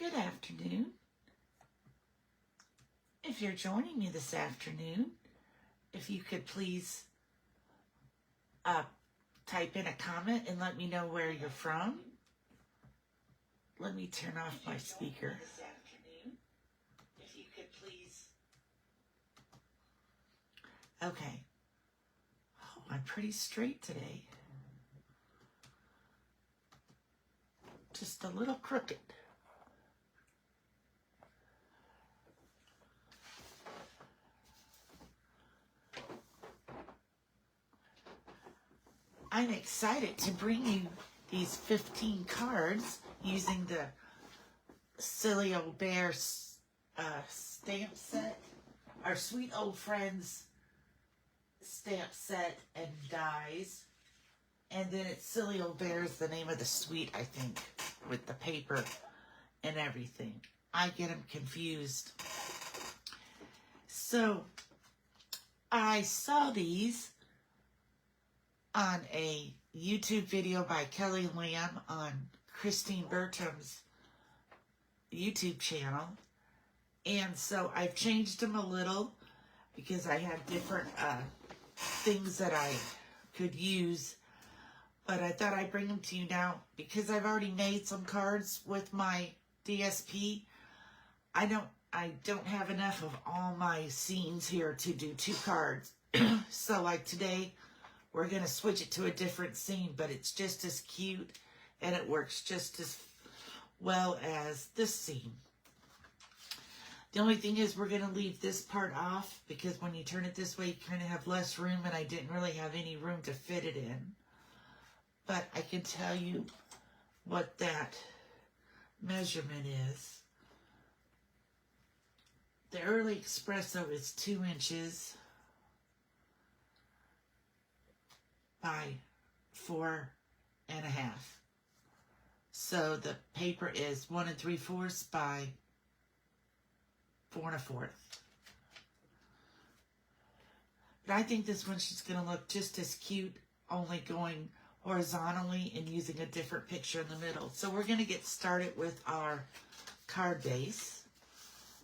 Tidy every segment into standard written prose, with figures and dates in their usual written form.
Good afternoon. If you're joining me this afternoon, if you could please type in a comment and let me know where you're from. Let me turn off my speaker. This afternoon, if you could please. Okay. Oh, I'm pretty straight today. Just a little crooked. I'm excited to bring you these 15 cards using the Silly Old Bear stamp set, our Sweet Old Friends stamp set and dies. And then it's Silly Old Bear is the name of the suite, I think, with the paper and everything. I get them confused. So I saw these on a YouTube video by Kelly Lamb on Christine Bertram's YouTube channel. And so I've changed them a little because I had different things that I could use. But I thought I'd bring them to you now because I've already made some cards with my DSP. I don't have enough of all my scenes here to do 2 cards. So like today, we're going to switch it to a different scene, but it's just as cute and it works just as well as this scene. The only thing is we're going to leave this part off because when you turn it this way, you kind of have less room, and I didn't really have any room to fit it in. But I can tell you what that measurement is. The Early Espresso is 2 inches by 4 1/2. So the paper is 1 3/4 by 4 1/4. But I think this one's just going to look just as cute, only going horizontally and using a different picture in the middle. So we're going to get started with our card base.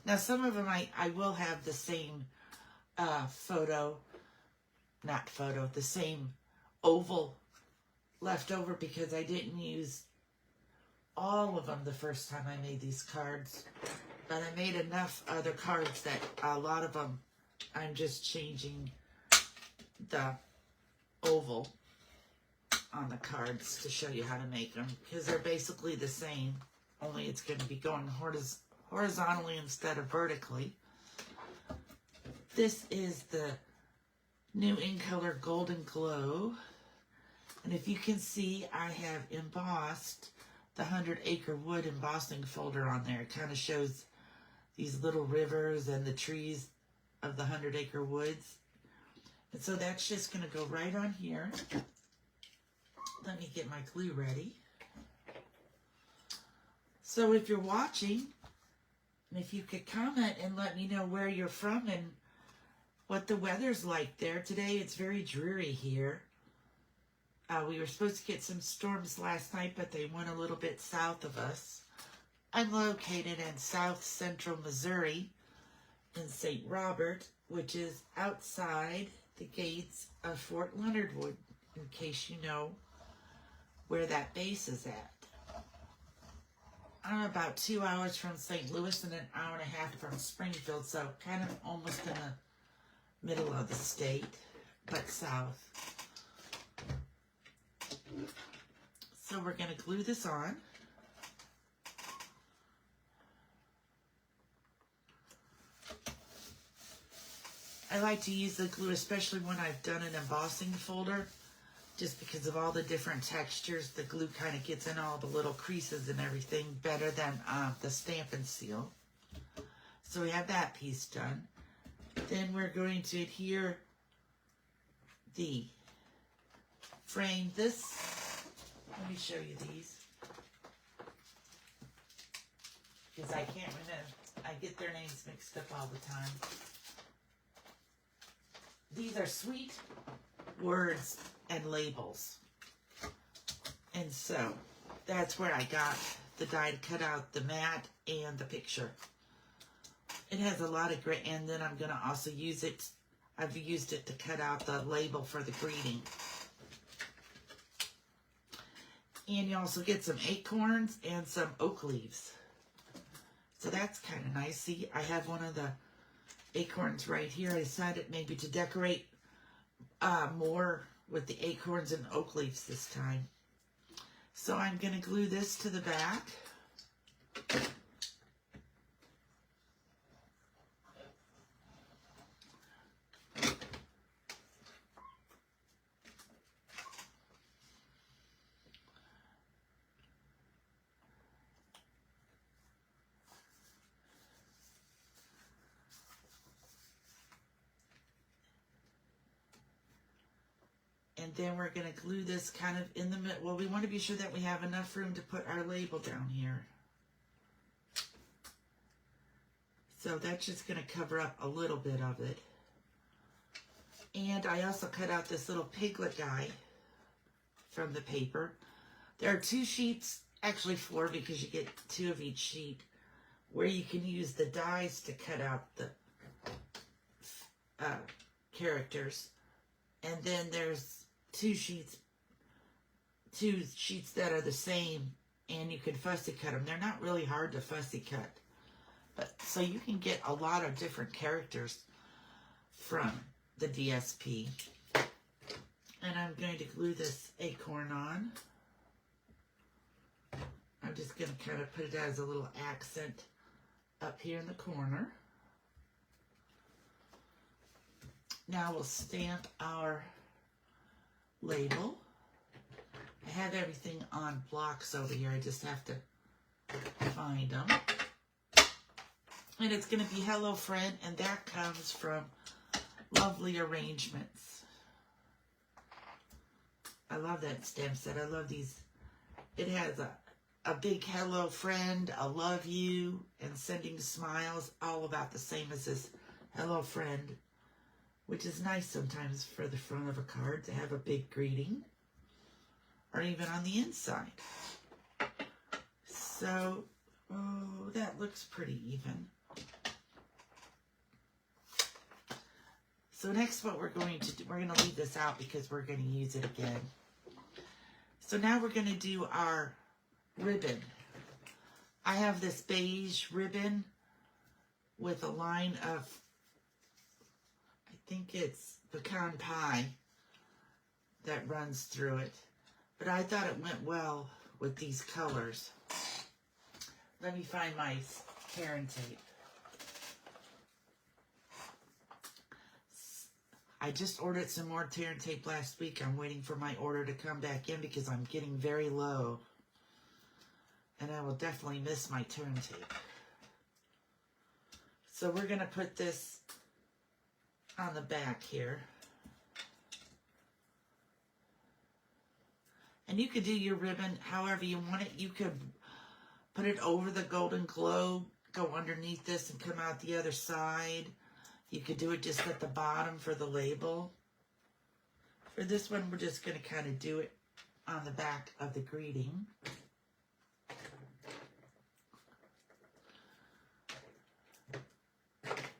Now some of them I will have the same the same oval left over because I didn't use all of them the first time I made these cards. But I made enough other cards that a lot of them I'm just changing the oval on the cards to show you how to make them because they're basically the same, only it's going to be going horizontally instead of vertically. This is the New In Color Golden Glow, and if you can see, I have embossed the 100 Acre Wood embossing folder on there. It kind of shows these little rivers and the trees of the 100 Acre Woods, and so that's just going to go right on here. Let me get my glue ready. So if you're watching, and if you could comment and let me know where you're from and what the weather's like there. Today it's very dreary here. We were supposed to get some storms last night, but they went a little bit south of us. I'm located in south central Missouri in St. Robert, which is outside the gates of Fort Leonard Wood, in case you know where that base is at. I'm about 2 hours from St. Louis and an hour and a half from Springfield, so kind of almost in the middle of the state, but south. So we're going to glue this on. I like to use the glue, especially when I've done an embossing folder, just because of all the different textures. The glue kind of gets in all the little creases and everything better than the Stamp and Seal. So we have that piece done. Then we're going to adhere the frame. Let me show you these, because I can't remember. I get their names mixed up all the time. These are Sweet Words and Labels. And so that's where I got the die to cut out the mat and the picture. It has a lot of grit, and then I'm going to also use it. I've used it to cut out the label for the greeting. And you also get some acorns and some oak leaves. So that's kind of nice. See, I have one of the acorns right here. I decided maybe to decorate more with the acorns and oak leaves this time. So I'm going to glue this to the back. And then we're going to glue this kind of in the middle. Well, we want to be sure that we have enough room to put our label down here. So that's just going to cover up a little bit of it. And I also cut out this little piglet guy from the paper. There are 2 sheets, actually 4 because you get 2 of each sheet, where you can use the dies to cut out the characters. And then there's 2 sheets that are the same, and you can fussy cut them. They're not really hard to fussy cut. But so you can get a lot of different characters from the DSP. And I'm going to glue this acorn on. I'm just going to kind of put it as a little accent up here in the corner. Now we'll stamp our label. I have everything on blocks over here. I just have to find them. And it's going to be Hello Friend, and that comes from Lovely Arrangements. I love that stamp set. I love these. It has a big hello friend, a love you, and sending smiles, all about the same as this hello friend, which is nice sometimes for the front of a card to have a big greeting, or even on the inside. So, oh, that looks pretty even. So next what we're going to do, we're going to leave this out because we're going to use it again. So now we're going to do our ribbon. I have this beige ribbon with a line of, I think it's pecan pie that runs through it. But I thought it went well with these colors. Let me find my tear and tape. I just ordered some more tear and tape last week. I'm waiting for my order to come back in because I'm getting very low. And I will definitely miss my tear and tape. So we're going to put this on the back here. And you could do your ribbon however you want it. You could put it over the Golden Globe, go underneath this and come out the other side. You could do it just at the bottom for the label. For this one, we're just going to kind of do it on the back of the greeting.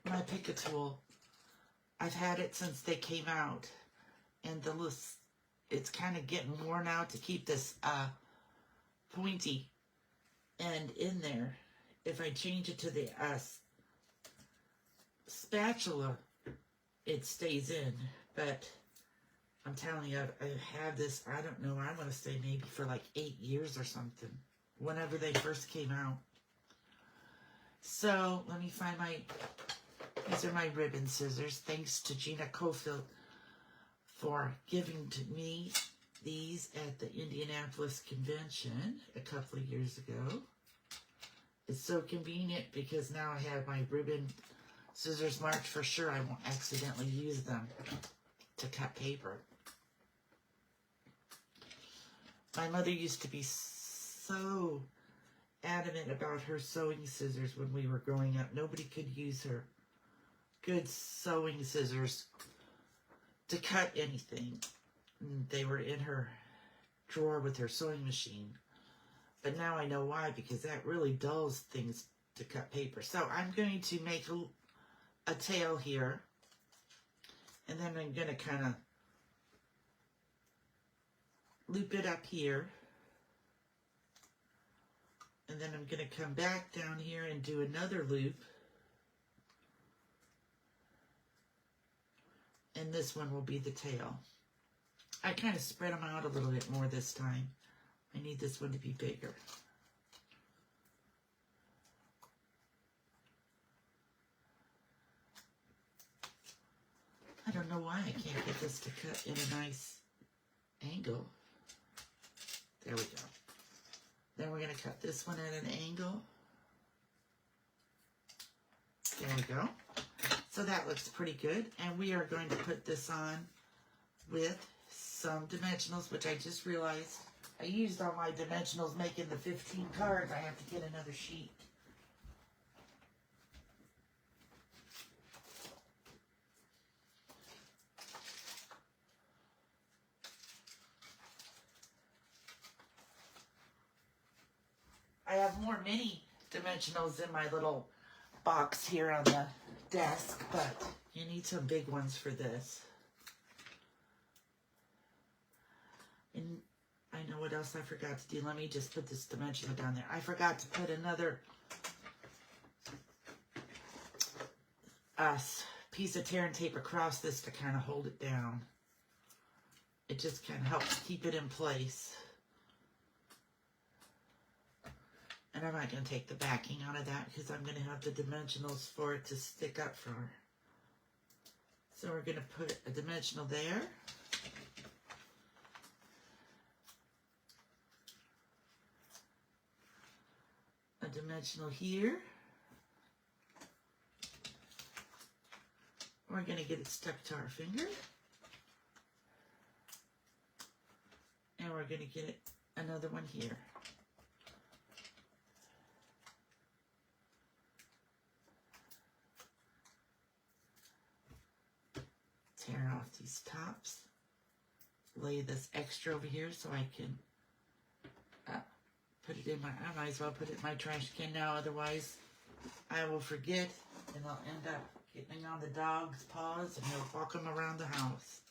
My Pick-a tool, I've had it since they came out. And it's kind of getting worn out to keep this pointy end in there. If I change it to the spatula, it stays in, but I'm telling you, I have this, I don't know, I want to say maybe for like 8 years or something, whenever they first came out. So, let me find these are my ribbon scissors. Thanks to Gina Cofield for giving to me these at the Indianapolis convention a couple of years ago. It's so convenient because now I have my ribbon scissors marked for sure I won't accidentally use them to cut paper. My mother used to be so adamant about her sewing scissors when we were growing up. Nobody could use her good sewing scissors to cut anything. They were in her drawer with her sewing machine. But now I know why, because that really dulls things to cut paper. So I'm going to make a tail here. And then I'm going to kind of loop it up here. And then I'm going to come back down here and do another loop. And this one will be the tail. I kind of spread them out a little bit more this time. I need this one to be bigger. I don't know why I can't get this to cut in a nice angle. There we go. Then we're going to cut this one at an angle. There we go. So that looks pretty good. And we are going to put this on with some dimensionals, which I just realized I used all my dimensionals making the 15 cards. I have to get another sheet. I have more mini dimensionals in my little box here on the desk, but you need some big ones for this. And I know what else I forgot to do. Let me just put this dimensional down there. I forgot to put another piece of tear and tape across this to kind of hold it down. It just kind of helps keep it in place. And I'm not going to take the backing out of that because I'm going to have the dimensionals for it to stick up for. So we're going to put a dimensional there. A dimensional here. We're going to get it stuck to our finger. And we're going to get it another one here. Tear off these tops. Lay this extra over here so I can put it in my, I might as well put it in my trash can now, otherwise I will forget and I'll end up getting on the dog's paws and he'll walk them around the house.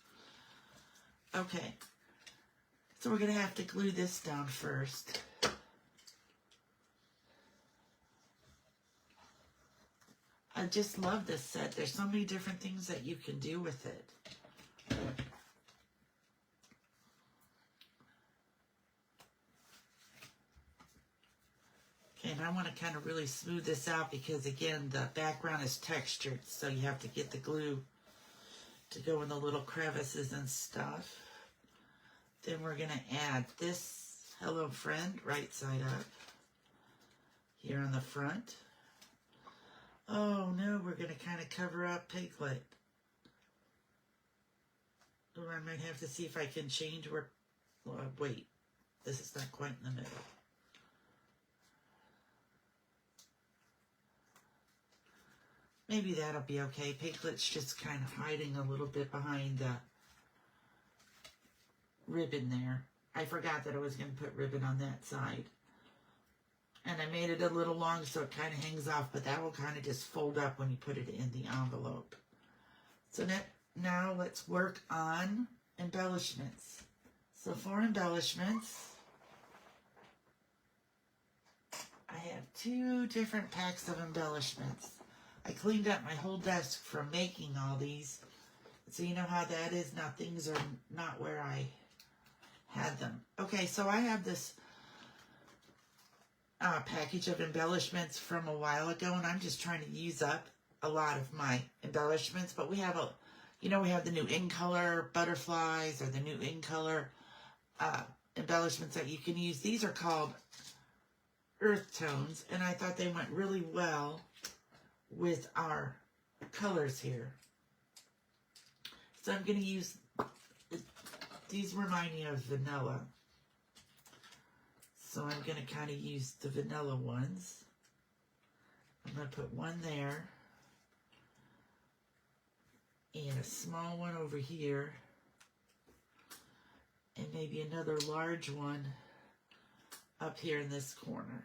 Okay, so we're going to have to glue this down first. I just love this set. There's so many different things that you can do with it. Okay, and I want to kind of really smooth this out because, again, the background is textured, so you have to get the glue to go in the little crevices and stuff. Then we're going to add this Hello Friend right side up here on the front. Oh no, we're going to kind of cover up Piglet. Or I might have to see if I can change where, wait, this is not quite in the middle. Maybe that'll be okay. Piglet's just kind of hiding a little bit behind the ribbon there. I forgot that I was going to put ribbon on that side. And I made it a little long so it kind of hangs off, but that will kind of just fold up when you put it in the envelope. So now let's work on embellishments. So for embellishments, I have 2 different packs of embellishments. I cleaned up my whole desk from making all these. So you know how that is. Now things are not where I had them. Okay, so I have this package of embellishments from a while ago, and I'm just trying to use up a lot of my embellishments. But we have we have the new In Color butterflies or the new In Color embellishments that you can use. These are called earth tones, and I thought they went really well with our colors here. So I'm going to use, these remind me of vanilla. So I'm going to kind of use the vanilla ones. I'm going to put one there. And a small one over here. And maybe another large one up here in this corner.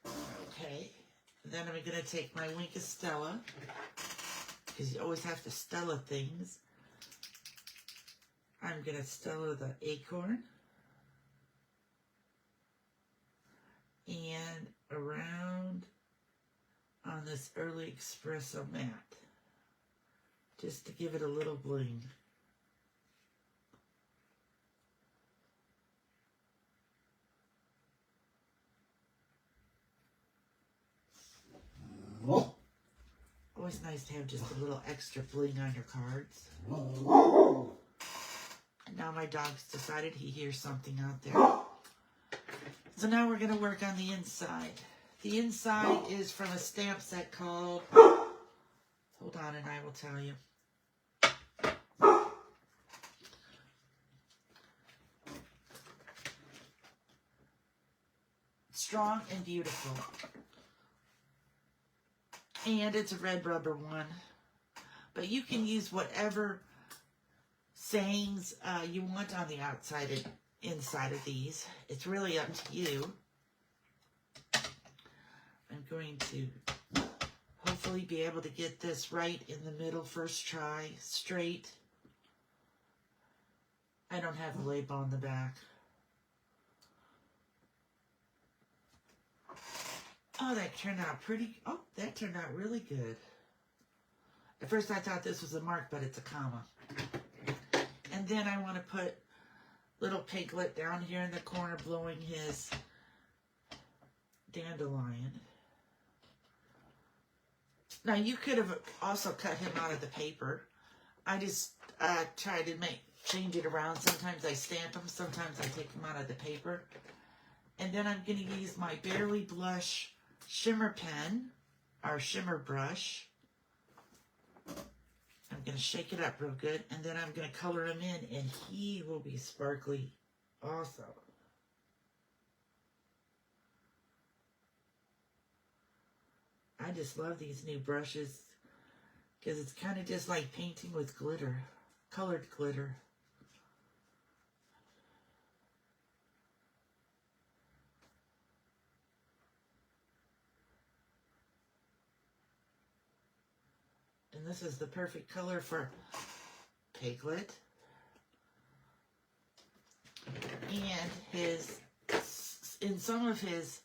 Okay, then I'm going to take my Wink of Stella, because you always have to Stella things. I'm going to Stella the acorn. And around on this early espresso mat, just to give it a little bling. Always nice to have just a little extra bling on your cards. And now my dog's decided he hears something out there. So now we're going to work on the inside. The inside is from a stamp set called, hold on and I will tell you. Strong and Beautiful. And it's a red rubber one. But you can use whatever sayings you want on the outside and inside of these. It's really up to you. I'm going to hopefully be able to get this right in the middle first try, straight. I don't have the label on the back. Oh, that turned out pretty, oh, that turned out really good. At first I thought this was a mark, but it's a comma. And then I want to put little Piglet down here in the corner blowing his dandelion. Now you could have also cut him out of the paper. I just try to change it around. Sometimes I stamp them, sometimes I take them out of the paper. And then I'm going to use my Barely Blush shimmer pen, or shimmer brush. I'm going to shake it up real good, and then I'm going to color him in, and he will be sparkly also. I just love these new brushes, because it's kind of just like painting with glitter, colored glitter. And this is the perfect color for Piglet. And in some of his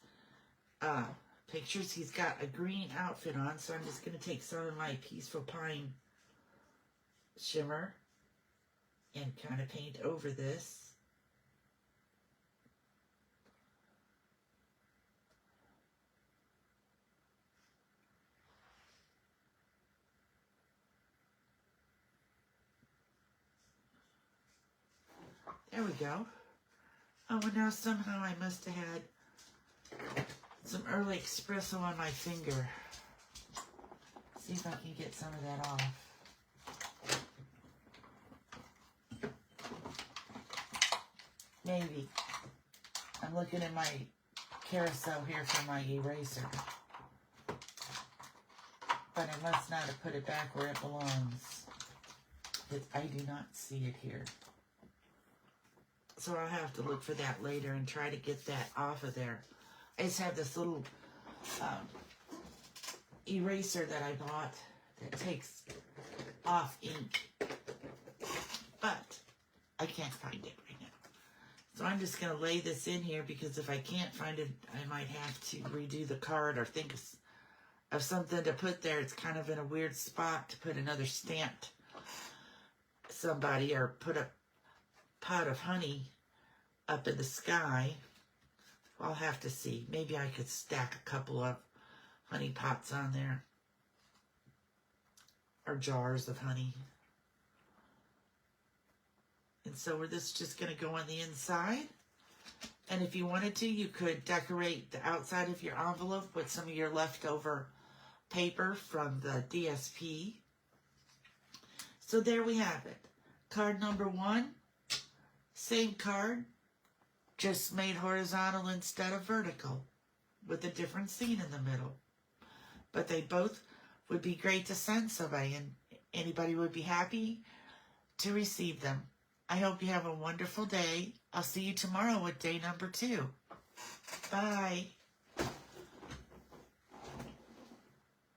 pictures, he's got a green outfit on, so I'm just going to take some of my Peaceful Pine shimmer and kind of paint over this. There we go. Oh, and now somehow I must have had some early espresso on my finger. See if I can get some of that off. Maybe. I'm looking at my carousel here for my eraser. But I must not have put it back where it belongs. I do not see it here. So I'll have to look for that later and try to get that off of there. I just have this little eraser that I bought that takes off ink. But I can't find it right now. So I'm just going to lay this in here, because if I can't find it, I might have to redo the card or think of something to put there. It's kind of in a weird spot to put another stamped somebody, or put a pot of honey up in the sky. I'll have to see. Maybe I could stack a couple of honey pots on there, or jars of honey. And so this is just going to go on the inside. And if you wanted to, you could decorate the outside of your envelope with some of your leftover paper from the DSP. So there we have it. Card number 1. Same card, just made horizontal instead of vertical, with a different scene in the middle. But they both would be great to send somebody, and anybody would be happy to receive them. I hope you have a wonderful day. I'll see you tomorrow with day number 2. Bye.